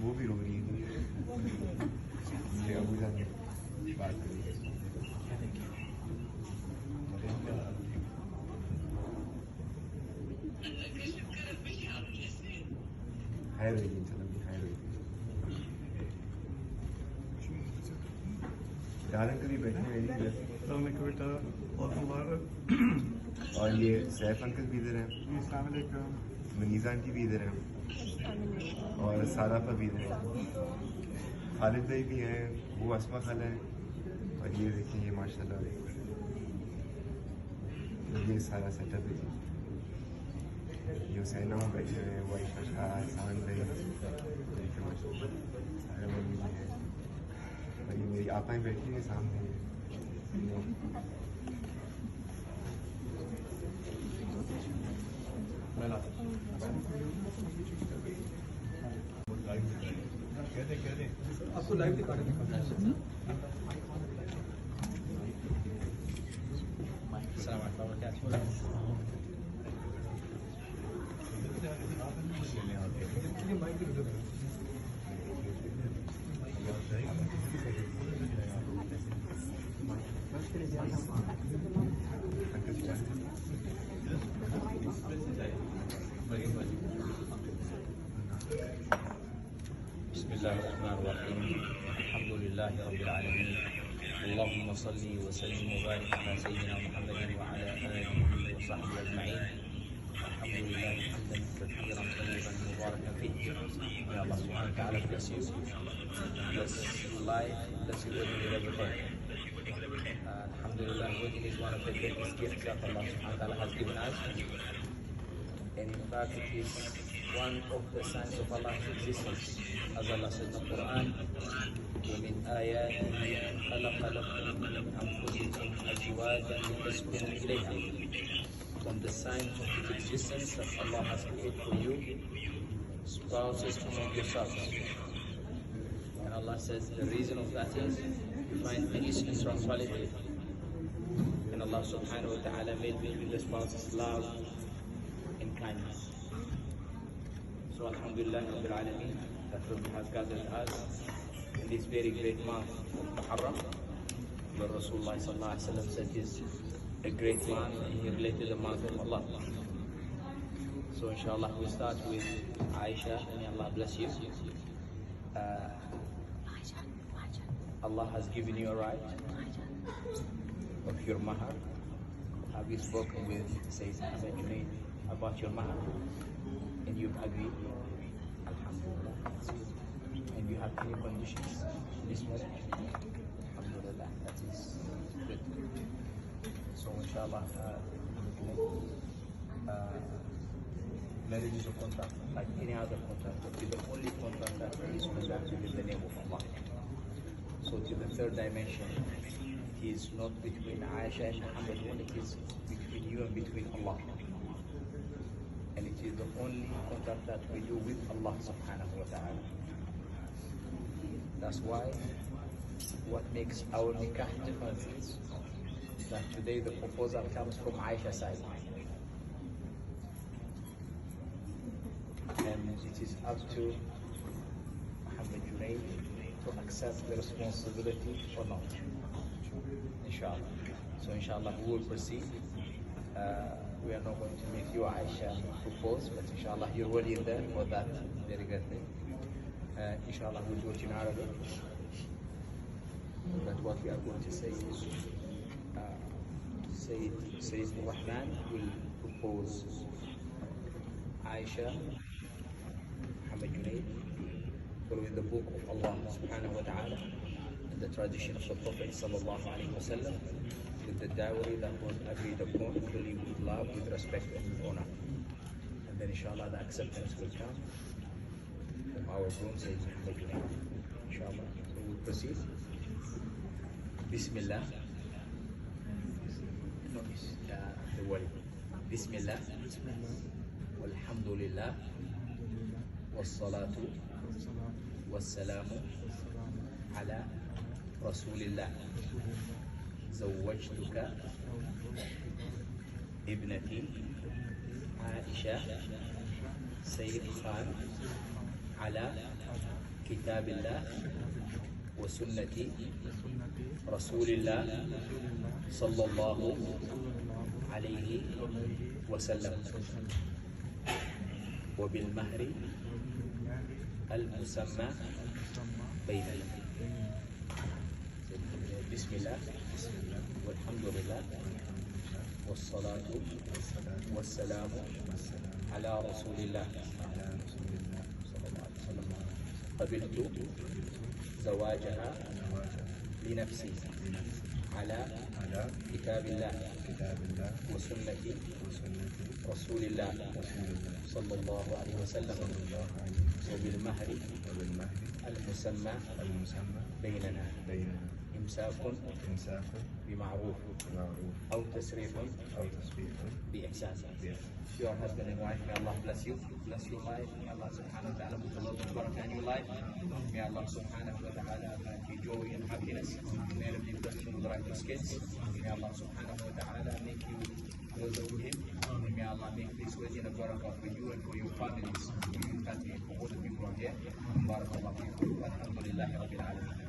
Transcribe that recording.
वो भी रो रही है। ये अबू जान बात कर रही है। हाय रोहित, चलो हाय रोहित। यार अंकल भी बैठे हैं बेटा और मुबारक। और ये सैफ अंकल भी इधर हैं, मनीज़ा आंटी भी इधर हैं और सारा पर भी इधर हैं, खालिद भाई भी हैं, वो अस्मा खाला हैं और ये देखें ये माशाल्लाह ये सारा सेटअप है जी। ये हुसैन में बैठे हुए हैं, वाइफ सावन भाई सारे मम्मी भी हैं और ये मेरी आपाएँ बैठी हैं सामने। आपको लाइव दिखा रहे हैं। बिस्मिल्लाहिर्रहमानिर्रहीम अल्हम्दुलिल्लाहि रब्बिल आलमीन अल्लाहुम्मा सल्ली व सल्लिम व बारिक अला सय्यिदिना मुहम्मदिन व अला आलिहि व सहबिहि अजमईन अल्हम्दुलिल्लाहि हम्दन कसीरन तय्यिबन मुबारकन फीह। May Allah subhanahu wa ta'ala bless you, bless life, bless you with everything. Alhamdulillah, wedding is one of the greatest gifts that Allah subhanahu wa ta'ala has given us, and in fact it is one of the signs of Allah's existence. As Allah says in the Quran, وَمِنْ آيَاتِهِ خَلَقَ لَكُم مِّنْ أَنفُسِكُمْ أَزْوَاجًا لِتَسْكُنُوا إِلَيْهَا. From the signs of His existence that Allah has created for you spouses among yourselves. And Allah says the reason of that is you find peace and tranquility. And Allah subhanahu wa ta'ala made between the spouses love and kindness. So alhamdulillah Rabbil Alameen that Rabbi has gathered us in this very great month of Muharram, where Rasulullah sallallahu alaihi wasallam said is a great month and he related the month of Allah. So inshallah we start with Aisha, and Allah bless you. Allah has given you a right of your mahar. Have you spoken with Sayyid Ahmed Junaid about your mahar? And you've agreed? Alhamdulillah. And you have any conditions in this marriage? Alhamdulillah, that is good. So inshallah, marriage is a contract, like any other contract, but the only contract that is conducted in the name of Allah. So to the third dimension, it is not between Aisha and Muhammad, it is between you and between Allah. And it is the only contract that we do with Allah subhanahu wa ta'ala. That's why what makes our nikah different is that today the proposal comes from Aisha's side. And it is up to Muhammad Junaid to accept the responsibility or not. Inshallah. So inshallah we will proceed. We are not going to make you Aisha propose, but inshallah you're already in there for that very good thing. Inshallah we'll do it in Arabic. But what we are going to say is Sayyid Rahman will propose Aisha Muhammad Junaid following the book of Allah subhanahu wa ta'ala and the tradition of the Prophet sallallahu alaihi wasallam, with the dowry that was agreed upon, fully with love, with respect and with honor. And then inshallah the acceptance will come from our groom Sayyid Muhammad Junaid. Inshallah. So we'll proceed. Bismillah. No, the wali. Bismillah. Walhamdulillah. والصلاة والسلام على رسول الله. زوجتك ابنتي عائشة سيد خان على كتاب الله وسنة رسول الله صلى الله عليه وسلم وبالمهر المسمى بيننا. بسم الله والحمد لله والصلاة والسلام على رسول الله صلى الله عليه وسلم. قبلت زواجها لنفسي على كتاب الله وسنة رسول الله صلى الله عليه وسلم وبالمهر المسمى بيننا إمساك بمعروف أو تسريح بإحسان. Your husband and wife, may Allah bless you, bless your life. May Allah subhanahu wa ta'ala put the love and barakah in your life. May Allah subhanahu wa ta'ala grant you joy and happiness. May Allah bless you with the righteous kids. May Allah subhanahu wa ta'ala make you closer to Him. And may Allah make this wedding a barakah for you and for your families, for your country, and for all the people out here. Barakallahu fikum. Alhamdulillahi Rabbil Alamin.